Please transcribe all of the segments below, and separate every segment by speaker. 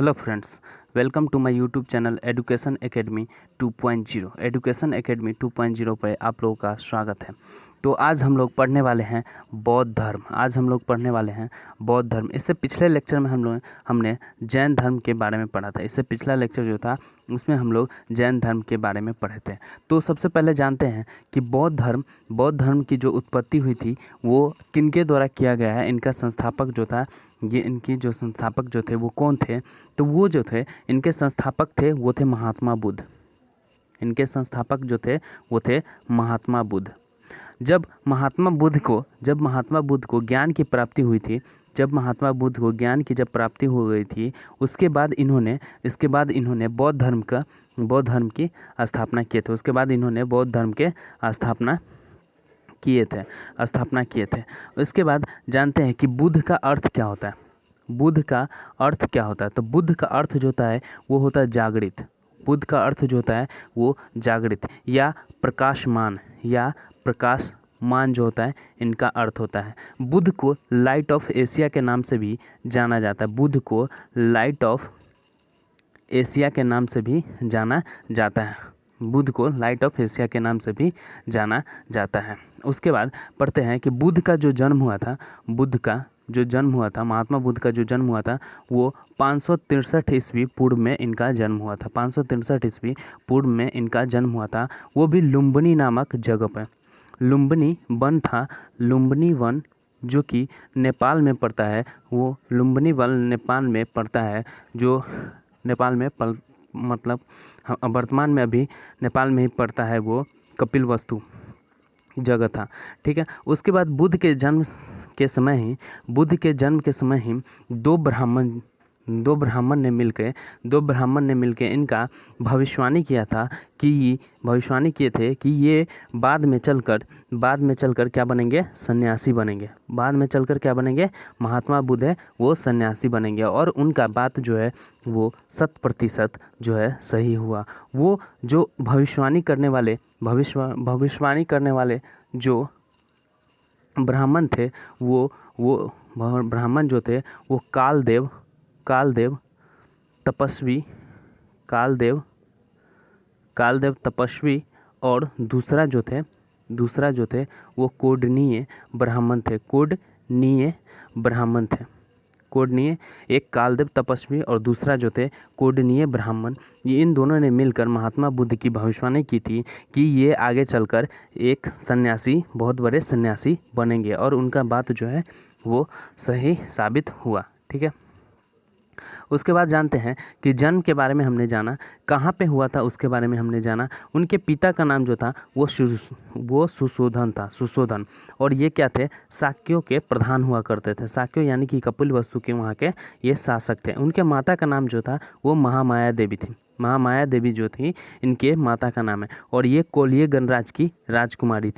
Speaker 1: Hello friends, welcome to my YouTube channel education academy 2.0। Education academy 2.0 पर आप लोगों का स्वागत है। तो आज हम लोग पढ़ने वाले हैं बौद्ध धर्म। इससे पिछले लेक्चर में हमने जैन धर्म के बारे में पढ़ा था। इससे पिछला लेक्चर जो था उसमें हम लोग जैन धर्म के बारे में पढ़े थे। तो सबसे पहले जानते हैं कि बौद्ध धर्म की जो उत्पत्ति हुई थी वो किनके द्वारा किया गया है। इनका संस्थापक जो था, ये इनकी जो संस्थापक जो थे वो कौन थे? तो वो जो थे इनके संस्थापक थे वो थे महात्मा बुद्ध। इनके संस्थापक जो थे वो थे महात्मा बुद्ध। जब महात्मा बुद्ध को ज्ञान की प्राप्ति हुई थी, जब प्राप्ति हो गई थी, उसके बाद इन्होंने बौद्ध धर्म की स्थापना किए थे। स्थापना किए थे। उसके बाद जानते हैं कि बुद्ध का अर्थ क्या होता है। तो बुद्ध का अर्थ जो होता है वो होता है जागृत। बुद्ध का अर्थ जो होता है वो जागृत या प्रकाशमान जो होता है, इनका अर्थ होता है। बुद्ध को लाइट ऑफ एशिया के नाम से भी जाना जाता है। उसके बाद पढ़ते हैं कि बुद्ध का जो जन्म हुआ था, महात्मा बुद्ध का जो जन्म हुआ था वो 563 ईस्वी पूर्व में इनका जन्म हुआ था। 563 ईस्वी पूर्व में इनका जन्म हुआ था। वो भी लुम्बिनी नामक जगह पर। लुम्बिनी वन जो कि नेपाल में पड़ता है, वो लुम्बिनी वन नेपाल में पड़ता है, जो नेपाल में वर्तमान में अभी नेपाल में ही पड़ता है। वो कपिलवस्तु जगह था, ठीक है। उसके बाद बुद्ध के जन्म के समय ही दो ब्राह्मण ने मिलकर इनका भविष्यवाणी किए थे कि ये बाद में चलकर क्या बनेंगे? सन्यासी बनेंगे। महात्मा बुद्ध है वो सन्यासी बनेंगे। और उनका बात जो है वो 100% जो है सही हुआ। वो जो भविष्यवाणी करने वाले जो ब्राह्मण थे वो ब्राह्मण जो थे वो कालदेव तपस्वी और दूसरा जो थे वो कोडनीय ब्राह्मण थे। एक कालदेव तपस्वी और दूसरा जो थे कोडनीय ब्राह्मण। ये इन दोनों ने मिलकर महात्मा बुद्ध की भविष्यवाणी की थी कि ये आगे चलकर एक सन्यासी, बहुत बड़े सन्यासी बनेंगे। और उनका बात जो है वो सही साबित हुआ, ठीक है। उसके बाद जानते हैं कि जन्म के बारे में हमने जाना, कहाँ पे हुआ था उसके बारे में हमने जाना। उनके पिता का नाम जो था वो सुशोधन। और ये क्या थे? शाक्यों के प्रधान हुआ करते थे। शाक्यों यानी कि कपिलवस्तु के वहाँ के ये शासक थे। उनके माता का नाम जो था वो महामाया देवी थी। महामाया देवी जो थी इनके माता का नाम है। और ये कोलीय गणराज की राजकुमारी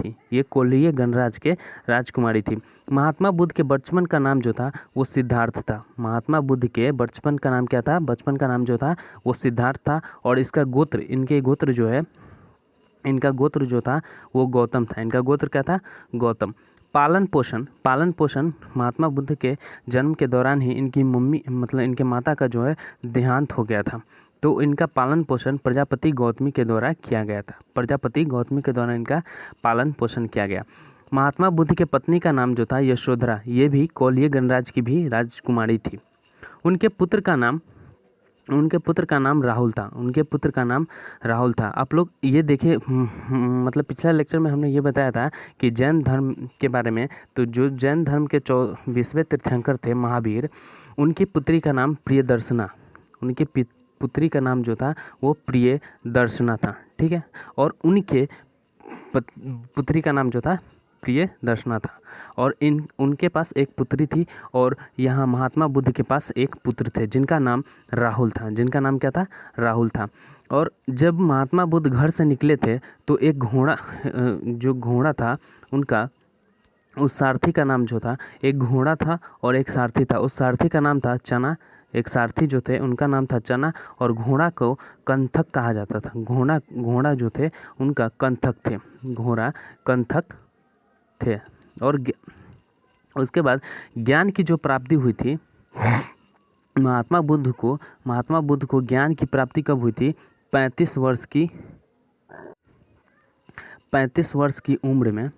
Speaker 1: थी। महात्मा बुद्ध के बचपन का नाम जो था वो सिद्धार्थ था। महात्मा बुद्ध के बचपन का नाम क्या था? बचपन का नाम जो था वो सिद्धार्थ था। और इनका गोत्र जो था वो गौतम था। इनका गोत्र क्या था? गौतम। पालन पोषण महात्मा बुद्ध के जन्म के दौरान ही इनके माता का जो है देहांत हो गया था। तो इनका पालन पोषण प्रजापति गौतमी के द्वारा किया गया था। इनका पालन पोषण किया गया। महात्मा बुद्ध के पत्नी का नाम जो था यशोधरा, ये भी कोलीय गणराज की भी राजकुमारी थी। उनके पुत्र का नाम राहुल था। आप लोग ये देखिए, पिछले लेक्चर में हमने ये बताया था कि जैन धर्म के बारे में। तो जो जैन धर्म के 24वें तीर्थंकर थे महावीर, उनकी पुत्री का नाम जो था वो प्रियदर्शना था, ठीक है। और उनके पुत्री का नाम जो था प्रियदर्शना था। और उनके पास एक पुत्री थी। और यहाँ महात्मा बुद्ध के पास एक पुत्र थे जिनका नाम राहुल था। क्या था? राहुल था। और जब महात्मा बुद्ध घर से निकले थे तो एक घोड़ा था उनका, उस सारथी का नाम जो था, एक घोड़ा था और एक सारथी था। उस सारथी का नाम था चना। एक सारथी जो थे उनका नाम था चना। और घोड़ा को कंथक कहा जाता था। घोड़ा जो थे उनका कंथक थे। और उसके बाद ज्ञान की जो प्राप्ति हुई थी महात्मा बुद्ध को ज्ञान की प्राप्ति कब हुई थी? 35 वर्ष की उम्र में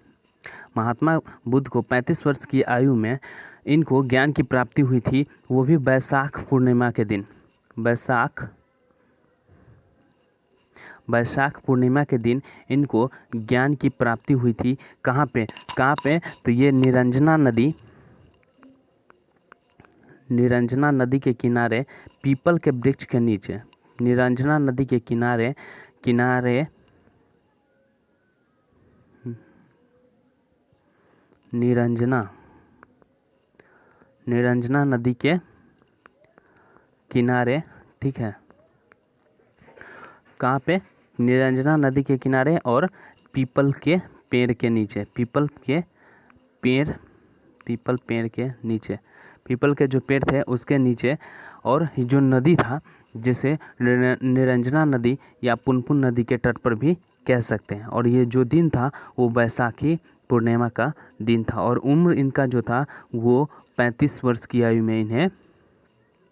Speaker 1: महात्मा बुद्ध को 35 वर्ष की आयु में इनको ज्ञान की प्राप्ति हुई थी, वो भी बैसाख पूर्णिमा के दिन। बैसाख पूर्णिमा के दिन इनको ज्ञान की प्राप्ति हुई थी। कहाँ पे? तो ये निरंजना नदी के किनारे पीपल के वृक्ष के नीचे, निरंजना नदी के किनारे निरंजना नदी के किनारे, ठीक है, कहाँ पे? निरंजना नदी के किनारे और पीपल के पेड़ के नीचे, पीपल के जो पेड़ थे उसके नीचे, और जो नदी था जैसे निरंजना नदी या पुनपुन नदी के तट पर भी कह सकते हैं। और ये जो दिन था वो बैसाखी पूर्णिमा का दिन था, और उम्र इनका जो था वो 35 वर्ष की आयु में इन्हें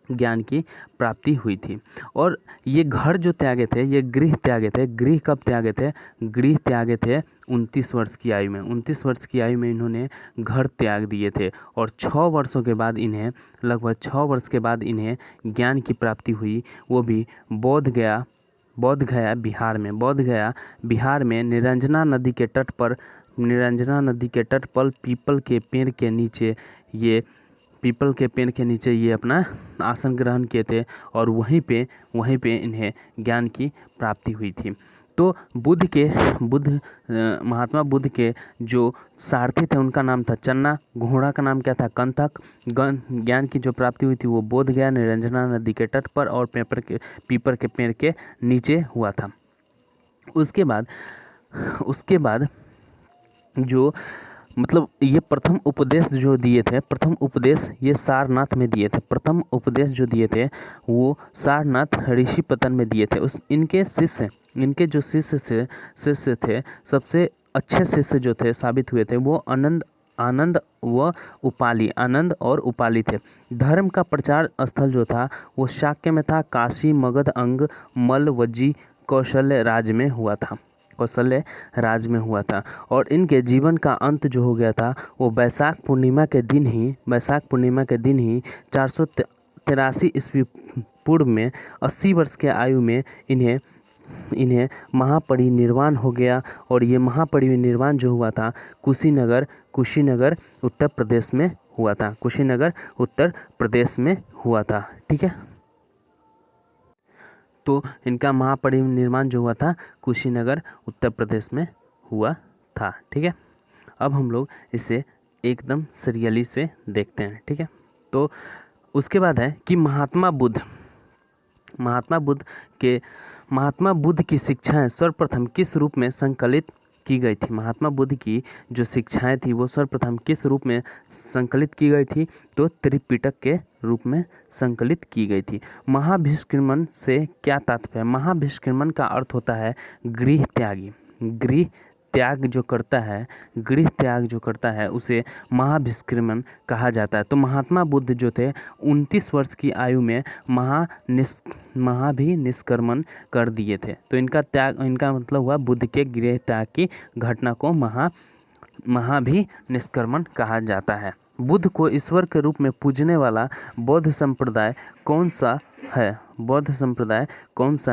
Speaker 1: ज्ञान की प्राप्ति हुई थी। और ये घर जो त्यागे थे, ये गृह त्यागे थे। गृह कब त्यागे थे? गृह त्यागे थे 29 वर्ष की आयु में। 29 वर्ष की आयु में इन्होंने घर त्याग दिए थे, और 6 वर्षों के बाद इन्हें, लगभग 6 वर्ष के बाद इन्हें ज्ञान की प्राप्ति हुई, वो भी बोध गया बिहार में निरंजना नदी के तट पर पीपल के पेड़ के नीचे ये अपना आसन ग्रहण किए थे, और वहीं पे इन्हें ज्ञान की प्राप्ति हुई थी। तो महात्मा बुद्ध के जो सारथी थे उनका नाम था चन्ना, घोड़ा का नाम क्या था? कंथक। ज्ञान की जो प्राप्ति हुई थी वो बोध गया निरंजना नदी के तट पर और पीपल के पेड़ के नीचे हुआ था। उसके बाद जो मतलब ये प्रथम उपदेश जो दिए थे, प्रथम उपदेश ये सारनाथ में दिए थे। प्रथम उपदेश जो दिए थे वो सारनाथ ऋषिपतन में दिए थे। इनके जो शिष्य थे, सबसे अच्छे शिष्य जो थे साबित हुए थे वो आनंद और उपाली थे। धर्म का प्रचार स्थल जो था वो शाक्य में था, काशी, मगध, अंग, मल, वज्जी, कौशल्य राज में हुआ था। और इनके जीवन का अंत जो हो गया था वो बैसाख पूर्णिमा के दिन ही 483 ईस्वी पूर्व में 80 वर्ष के आयु में इन्हें महापरिनिर्वाण हो गया। और ये महापरिनिर्वाण जो हुआ था कुशीनगर उत्तर प्रदेश में हुआ था। ठीक है, तो इनका महापरिनिर्वाण जो हुआ था कुशीनगर उत्तर प्रदेश में हुआ था। ठीक है, अब हम लोग इसे एकदम सीरियली से देखते हैं। ठीक है, तो उसके बाद है कि महात्मा बुद्ध की शिक्षाएं सर्वप्रथम किस रूप में संकलित की गई थी? महात्मा बुद्ध की जो शिक्षाएं थी वो सर्वप्रथम किस रूप में संकलित की गई थी? तो त्रिपिटक के रूप में संकलित की गई थी। महाभिष्क्रमण से क्या तात्पर्य? महाभिष्क्रमण का अर्थ होता है गृह त्याग जो करता है उसे महाभिष्क्रमण कहा जाता है। तो महात्मा बुद्ध जो थे 29 वर्ष की आयु में महाभिनिष्क्रमण कर दिए थे। तो इनका मतलब हुआ बुद्ध के गृह त्याग की घटना को महाभिनिष्क्रमण कहा जाता है। बुद्ध को ईश्वर के रूप में पूजने वाला बौद्ध संप्रदाय कौन सा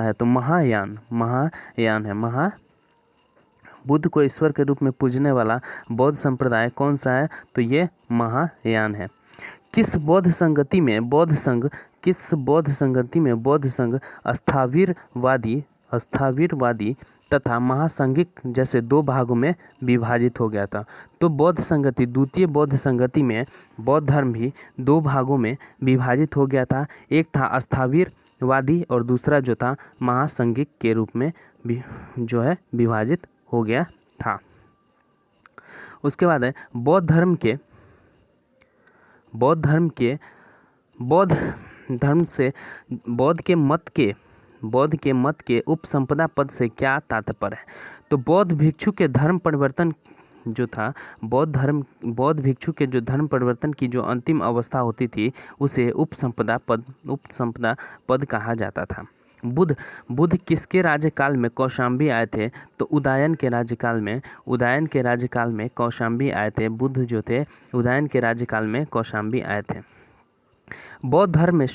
Speaker 1: है? तो महायान है। बुद्ध को ईश्वर के रूप में पूजने वाला बौद्ध संप्रदाय कौन सा है? तो ये महायान है। किस बौद्ध संगति में बौद्ध संघ अस्थावीरवादी तथा महासंघिक जैसे दो भागों में विभाजित हो गया था? तो द्वितीय बौद्ध संगति में बौद्ध धर्म भी दो भागों में विभाजित हो गया था। एक था अस्थावीरवादी और दूसरा जो था महासंघिक के रूप में जो है विभाजित हो गया था। उसके बाद है बौद्ध के मत के उपसंपदा पद से क्या तात्पर्य है? तो बौद्ध भिक्षु के धर्म परिवर्तन जो था बौद्ध भिक्षु के जो धर्म परिवर्तन की जो अंतिम अवस्था होती थी उसे उपसंपदा पद कहा जाता था। बुद्ध किसके राज्यकाल में कौशाम्बी आए थे? तो उदयन के राज्यकाल में कौशाम्बी आए थे। बुद्ध जो थे उदयन के राज्यकाल में कौशाम्बी आए थे। बौद्ध धर्म में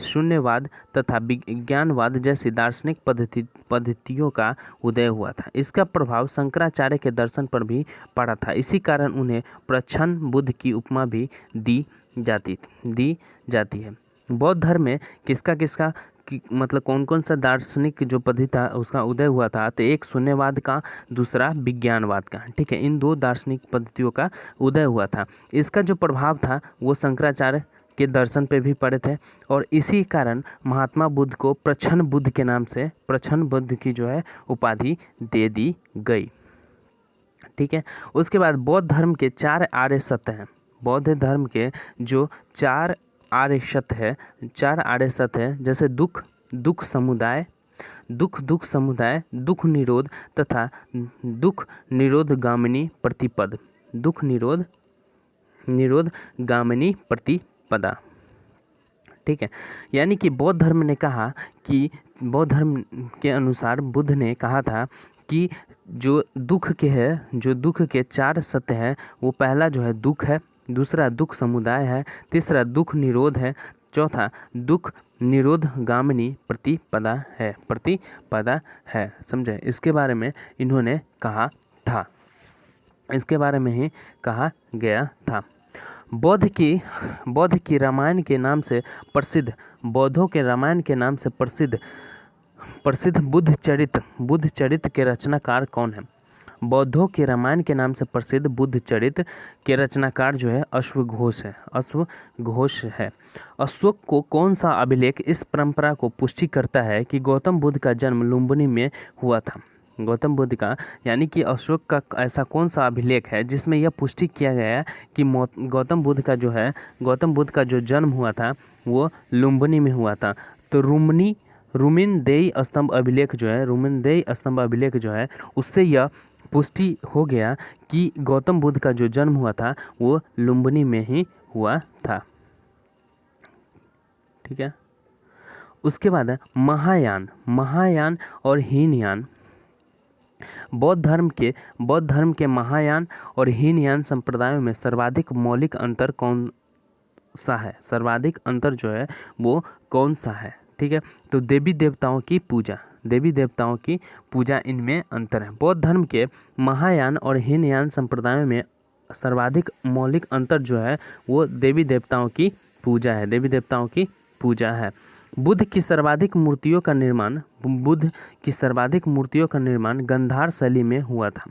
Speaker 1: शून्यवाद तथा विज्ञानवाद जैसी दार्शनिक पद्धतियों का उदय हुआ था। इसका प्रभाव शंकराचार्य के दर्शन पर भी पड़ा था। इसी कारण उन्हें प्रच्छन्न बुद्ध की उपमा भी दी जाती है। बौद्ध धर्म में किसका मतलब कौन कौन सा दार्शनिक जो पद्धति था उसका उदय हुआ था? तो एक शून्यवाद का, दूसरा विज्ञानवाद का। ठीक है, इन दो दार्शनिक पद्धतियों का उदय हुआ था। इसका जो प्रभाव था वो शंकराचार्य के दर्शन पे भी पड़े थे और इसी कारण महात्मा बुद्ध को प्रच्छन्न बुद्ध के नाम से प्रच्छन्न बुद्ध की जो है उपाधि दे दी गई। ठीक है, उसके बाद बौद्ध धर्म के 4 आर्य सत्य हैं। बौद्ध धर्म के जो 4 आर्य सत्य है जैसे दुख समुदाय, दुख निरोध तथा दुख निरोधगामिनी प्रतिपद, दुख निरोधगामिनी प्रतिपदा। ठीक है, यानी कि बौद्ध धर्म ने कहा कि बौद्ध धर्म के अनुसार बुद्ध ने कहा था कि जो दुख के 4 सत्य है वो पहला जो है दुख है, दूसरा दुख समुदाय है, तीसरा दुख निरोध है, चौथा दुख निरोध गामिनी प्रतिपदा है। समझे? इसके बारे में इन्होंने कहा था, इसके बारे में ही कहा गया था। बौद्ध की रामायण के नाम से प्रसिद्ध, बौद्धों के रामायण के नाम से प्रसिद्ध बुद्ध चरित्र के रचनाकार कौन है? बौद्धों के रामायण के नाम से प्रसिद्ध बुद्ध चरित्र के रचनाकार जो है अश्वघोष है। अशोक को कौन सा अभिलेख इस परंपरा को पुष्टि करता है कि गौतम बुद्ध का जन्म लुम्बिनी में हुआ था? गौतम बुद्ध का यानी कि अशोक का ऐसा कौन सा अभिलेख है जिसमें यह पुष्टि किया गया है कि गौतम बुद्ध का जो जन्म हुआ था वो लुम्बिनी में हुआ था? तो रुमिनदेई स्तंभ अभिलेख जो है उससे यह पुष्टि हो गया कि गौतम बुद्ध का जो जन्म हुआ था वो लुम्बिनी में ही हुआ था। ठीक है, उसके बाद है महायान और हीनयान। बौद्ध धर्म के महायान और हीनयान संप्रदायों में सर्वाधिक मौलिक अंतर कौन सा है? सर्वाधिक अंतर जो है वो कौन सा है? ठीक है, तो देवी देवताओं की पूजा इनमें अंतर है। बौद्ध धर्म के महायान और हीनयान संप्रदायों में सर्वाधिक मौलिक अंतर जो है वो देवी देवताओं की पूजा है। बुद्ध की सर्वाधिक मूर्तियों का निर्माण गांधार शैली में हुआ था।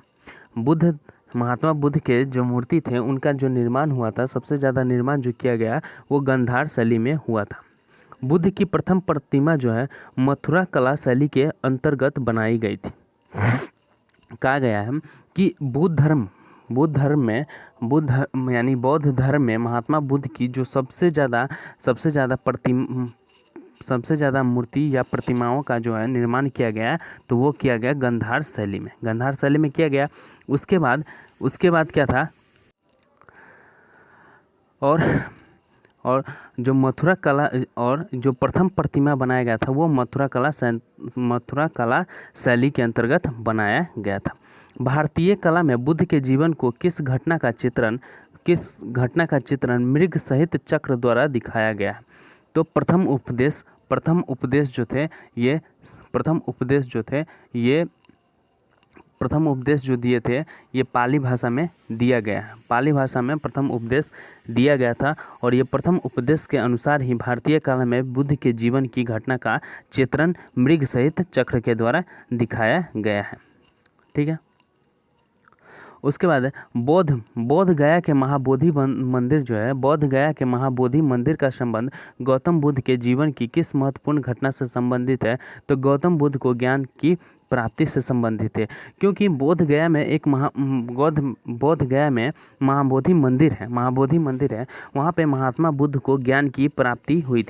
Speaker 1: महात्मा बुद्ध के जो मूर्ति थे उनका जो निर्माण हुआ था, सबसे ज़्यादा निर्माण जो किया गया वो गांधार शैली में हुआ था। बुद्ध की प्रथम प्रतिमा जो है मथुरा कला शैली के अंतर्गत बनाई गई थी। कहा गया है कि बौद्ध धर्म में महात्मा बुद्ध की जो सबसे ज़्यादा मूर्ति या प्रतिमाओं का जो है निर्माण किया गया तो वो किया गया गांधार शैली में किया गया। उसके बाद क्या था? और जो मथुरा कला और जो प्रथम प्रतिमा बनाया गया था वो मथुरा कला शैली के अंतर्गत बनाया गया था। भारतीय कला में बुद्ध के जीवन को किस घटना का चित्रण मृग सहित चक्र द्वारा दिखाया गया है? तो प्रथम उपदेश जो दिए थे ये पाली भाषा में दिया गया है। पाली भाषा में प्रथम उपदेश दिया गया था और ये प्रथम उपदेश के अनुसार ही भारतीय कला में बुद्ध के जीवन की घटना का चित्रण मृग सहित चक्र के द्वारा दिखाया गया है। ठीक है, उसके बाद बोध गया के महाबोधि मंदिर जो है, बोध गया के महाबोधि मंदिर का संबंध गौतम बुद्ध के जीवन की किस महत्वपूर्ण घटना से संबंधित है? तो गौतम बुद्ध को ज्ञान की प्राप्ति से संबंधित है, क्योंकि बोध गया में एक बोध गया में महाबोधि मंदिर है, वहाँ पे महात्मा बुद्ध को ज्ञान की प्राप्ति हुई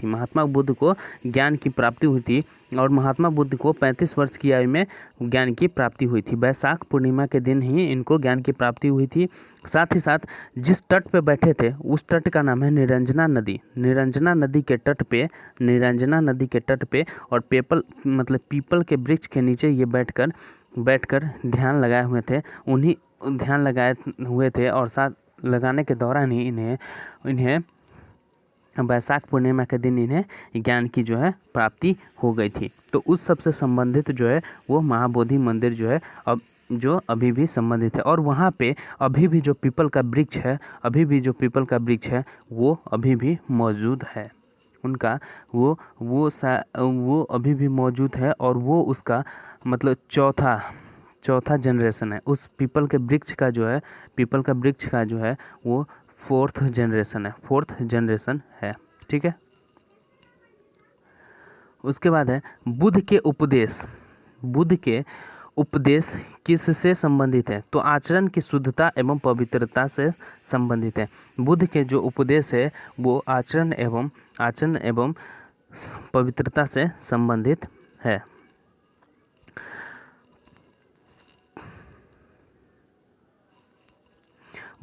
Speaker 1: थी, और महात्मा बुद्ध को 35 वर्ष की आयु में ज्ञान की प्राप्ति हुई थी। वैशाख पूर्णिमा के दिन ही इनको ज्ञान की प्राप्ति हुई थी। साथ ही साथ जिस तट पे बैठे थे उस तट का नाम है निरंजना नदी के तट पे और पीपल के वृक्ष के नीचे ये बैठकर ध्यान लगाए हुए थे और साथ लगाने के दौरान ही इन्हें वैशाख पूर्णिमा के दिन इन्हें ज्ञान की जो है प्राप्ति हो गई थी। तो उस सबसे संबंधित जो है वो महाबोधि मंदिर जो है जो अभी भी संबंधित है, और वहाँ पे अभी भी जो पीपल का वृक्ष है वो अभी भी मौजूद है, उनका वो अभी भी मौजूद है, और वो उसका मतलब चौथा जनरेशन है। उस पीपल के वृक्ष का जो है वो फोर्थ जनरेशन है। ठीक है, उसके बाद है बुद्ध के उपदेश किससे संबंधित है? तो आचरण की शुद्धता एवं पवित्रता से संबंधित है। बुद्ध के जो उपदेश है वो आचरण एवं पवित्रता से संबंधित है।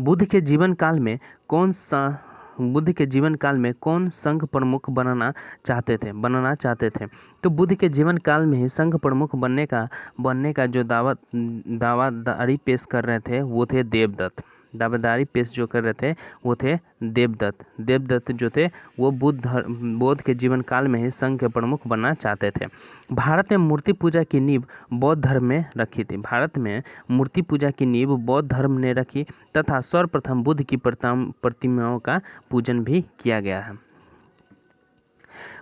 Speaker 1: बुद्ध के जीवन काल में कौन संघ प्रमुख बनना चाहते थे? तो बुद्ध के जीवन काल में ही संघ प्रमुख बनने का जो दावादारी पेश कर रहे थे वो थे देवदत्त। देवदत्त जो थे वो बौद्ध के जीवन काल में ही संघ के प्रमुख बनना चाहते थे। भारत में मूर्ति पूजा की नींव बौद्ध धर्म में रखी थी। ने रखी तथा सर्वप्रथम बुद्ध की प्रतिमाओं का पूजन भी किया गया है।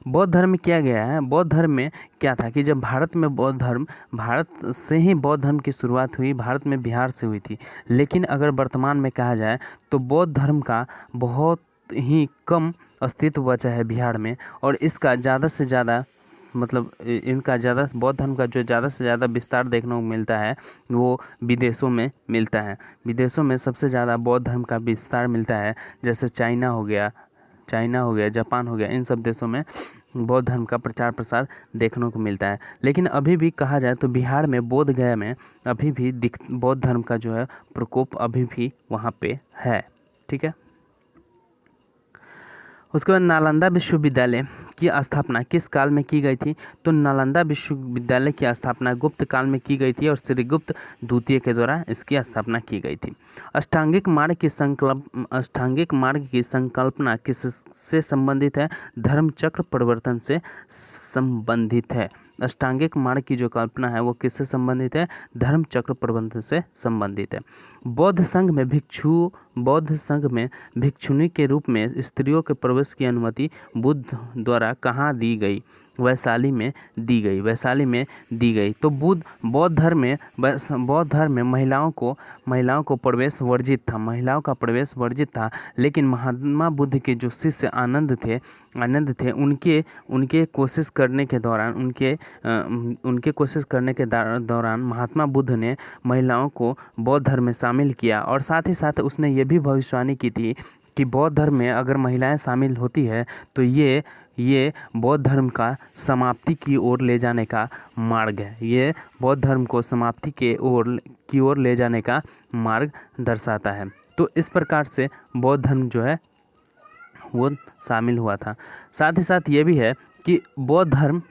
Speaker 1: बौद्ध धर्म में किया गया है। बौद्ध धर्म में क्या था कि जब भारत से ही बौद्ध धर्म की शुरुआत हुई, भारत में बिहार से हुई थी, लेकिन अगर वर्तमान में कहा जाए तो बौद्ध धर्म का बहुत ही कम अस्तित्व बचा है बिहार में, और इसका ज़्यादा से ज़्यादा बौद्ध धर्म का जो ज़्यादा से ज़्यादा विस्तार देखने को मिलता है वो विदेशों में मिलता है। विदेशों में सबसे ज़्यादा बौद्ध धर्म का विस्तार मिलता है, जैसे चाइना हो गया, जापान हो गया, इन सब देशों में बौद्ध धर्म का प्रचार प्रसार देखने को मिलता है। लेकिन अभी भी कहा जाए तो बिहार में बोध गया में अभी भी बौद्ध धर्म का जो है प्रकोप अभी भी वहाँ पे है। ठीक है, उसके बाद नालंदा विश्वविद्यालय की स्थापना किस काल में की गई थी? तो नालंदा विश्वविद्यालय की स्थापना गुप्त काल में की गई थी और श्रीगुप्त द्वितीय के द्वारा इसकी स्थापना की गई थी। अष्टांगिक मार्ग की संकल्पना किससे संबंधित है? धर्मचक्र परिवर्तन से संबंधित है। अष्टांगिक मार्ग की जो कल्पना है वो किससे संबंधित है? धर्मचक्र प्रबंधन से संबंधित है। बौद्ध संघ में भिक्षुणी के रूप में स्त्रियों के प्रवेश की अनुमति बुद्ध द्वारा कहाँ दी गई? वैशाली में दी गई। तो बौद्ध धर्म में महिलाओं को प्रवेश वर्जित था, लेकिन महात्मा बुद्ध के जो शिष्य आनंद थे उनके कोशिश करने के दौरान महात्मा बुद्ध ने महिलाओं को बौद्ध धर्म में शामिल किया, और साथ ही साथ उसने ये भी भविष्यवाणी की थी कि बौद्ध धर्म में अगर महिलाएं शामिल होती है तो ये बौद्ध धर्म का समाप्ति की ओर ले जाने का मार्ग है। ये बौद्ध धर्म को समाप्ति की ओर ले जाने का मार्ग दर्शाता है। तो इस प्रकार से बौद्ध धर्म जो है वो शामिल हुआ था। साथ ही साथ ये भी है कि बौद्ध धर्म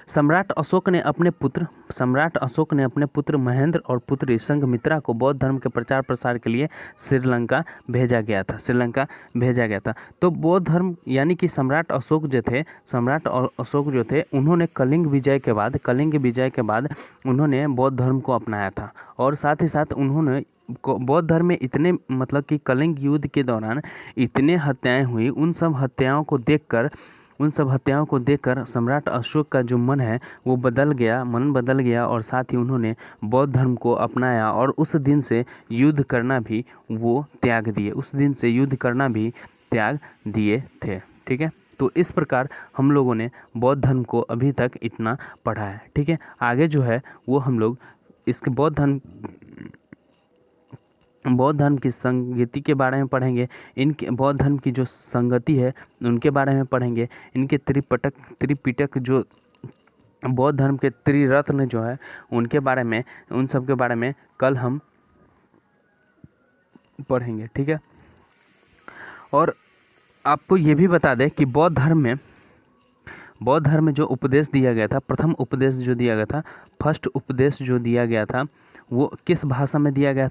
Speaker 1: सम्राट अशोक ने अपने पुत्र महेंद्र और पुत्री संघमित्रा को बौद्ध धर्म के प्रचार प्रसार के लिए श्रीलंका भेजा गया था। तो बौद्ध धर्म यानी कि सम्राट अशोक जो थे उन्होंने कलिंग विजय के बाद उन्होंने बौद्ध धर्म को अपनाया था, और साथ ही साथ उन्होंने बौद्ध धर्म में इतने कि कलिंग युद्ध के दौरान इतने हत्याएं हुई, उन सब हत्याओं को देखकर सम्राट अशोक का जो मन बदल गया, और साथ ही उन्होंने बौद्ध धर्म को अपनाया, और उस दिन से युद्ध करना भी त्याग दिए थे। ठीक है, तो इस प्रकार हम लोगों ने बौद्ध धर्म को अभी तक इतना पढ़ा है। ठीक है, आगे जो है वो हम लोग इसके बौद्ध धर्म की संगति के बारे में पढ़ेंगे। इनके बौद्ध धर्म की जो संगति है उनके बारे में पढ़ेंगे। इनके त्रिपिटक जो बौद्ध धर्म के त्रिरत्न जो है उनके बारे में, उन सब के बारे में कल हम पढ़ेंगे। ठीक है, और आपको ये भी बता दें कि बौद्ध धर्म में जो उपदेश दिया गया था, प्रथम उपदेश जो दिया गया था, फर्स्ट उपदेश जो दिया गया था, वो किस भाषा में दिया गया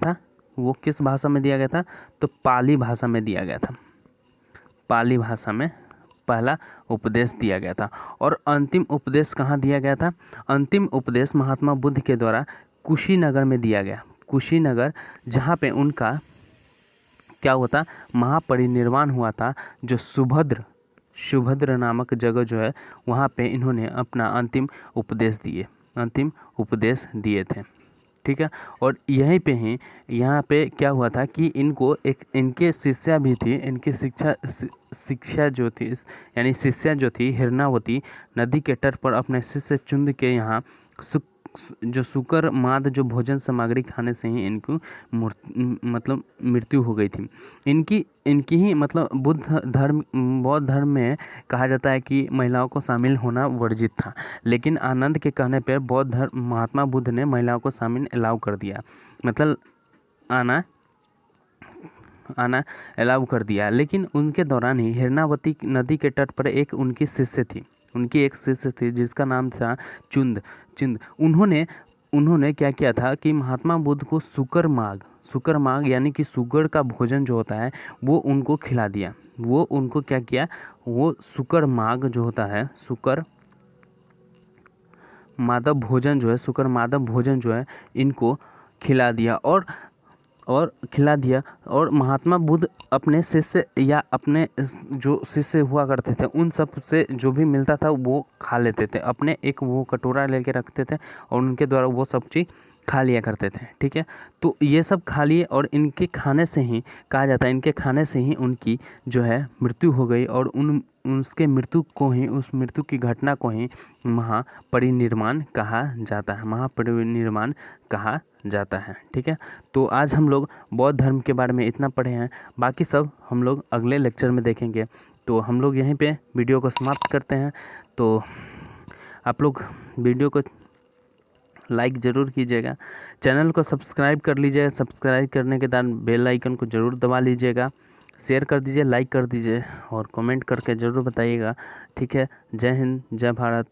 Speaker 1: था? तो पाली भाषा में दिया गया था। पाली भाषा में पहला उपदेश दिया गया था। और अंतिम उपदेश कहाँ दिया गया था? अंतिम उपदेश महात्मा बुद्ध के द्वारा कुशीनगर में दिया गया। कुशीनगर, जहाँ पे उनका क्या हुआ था? महापरिनिर्वाण हुआ था। जो सुभद्र नामक जगह जो है वहाँ पे इन्होंने अपना अंतिम उपदेश दिए थे। ठीक है, और यहीं पे ही यहाँ पे क्या हुआ था कि इनके शिष्या भी थी। इनकी शिष्या जो थी हिरनावती नदी के तट पर अपने शिष्य चुंद के यहाँ शुकर माद जो भोजन सामग्री खाने से ही इनको मृत्यु हो गई थी। इनकी ही बौद्ध धर्म में कहा जाता है कि महिलाओं को शामिल होना वर्जित था, लेकिन आनंद के कहने पर महात्मा बुद्ध ने महिलाओं को शामिल अलाउ कर दिया, आना अलाउ कर दिया। लेकिन उनके दौरान ही हिरनावती नदी के तट पर एक उनकी एक शिष्य थी जिसका नाम था चुंद। उन्होंने क्या किया था कि महात्मा बुद्ध को शुकर माग यानी कि सुगर का भोजन जो होता है वो उनको खिला दिया। वो उनको क्या किया? वो शुकर माग जो होता है, शुकर मादव भोजन जो है इनको खिला दिया। और महात्मा बुद्ध अपने शिष्य या अपने जो शिष्य हुआ करते थे उन सब से जो भी मिलता था वो खा लेते थे। अपने एक वो कटोरा लेके रखते थे और उनके द्वारा वो सब चीज़ खा लिया करते थे। ठीक है, तो ये सब खा लिए और इनके खाने से ही कहा जाता है, इनके खाने से ही उनकी जो है मृत्यु हो गई। और उस मृत्यु की घटना को ही महापरिनिर्वाण कहा जाता है। ठीक है, तो आज हम लोग बौद्ध धर्म के बारे में इतना पढ़े हैं, बाकी सब हम लोग अगले लेक्चर में देखेंगे। तो हम लोग यहीं पे वीडियो को समाप्त करते हैं। तो आप लोग वीडियो को लाइक ज़रूर कीजिएगा, चैनल को सब्सक्राइब कर लीजिएगा। सब्सक्राइब करने के बाद बेल आइकन को ज़रूर दबा लीजिएगा, शेयर कर दीजिए, लाइक कर दीजिए और कमेंट करके ज़रूर बताइएगा। ठीक है, जय हिंद, जय भारत।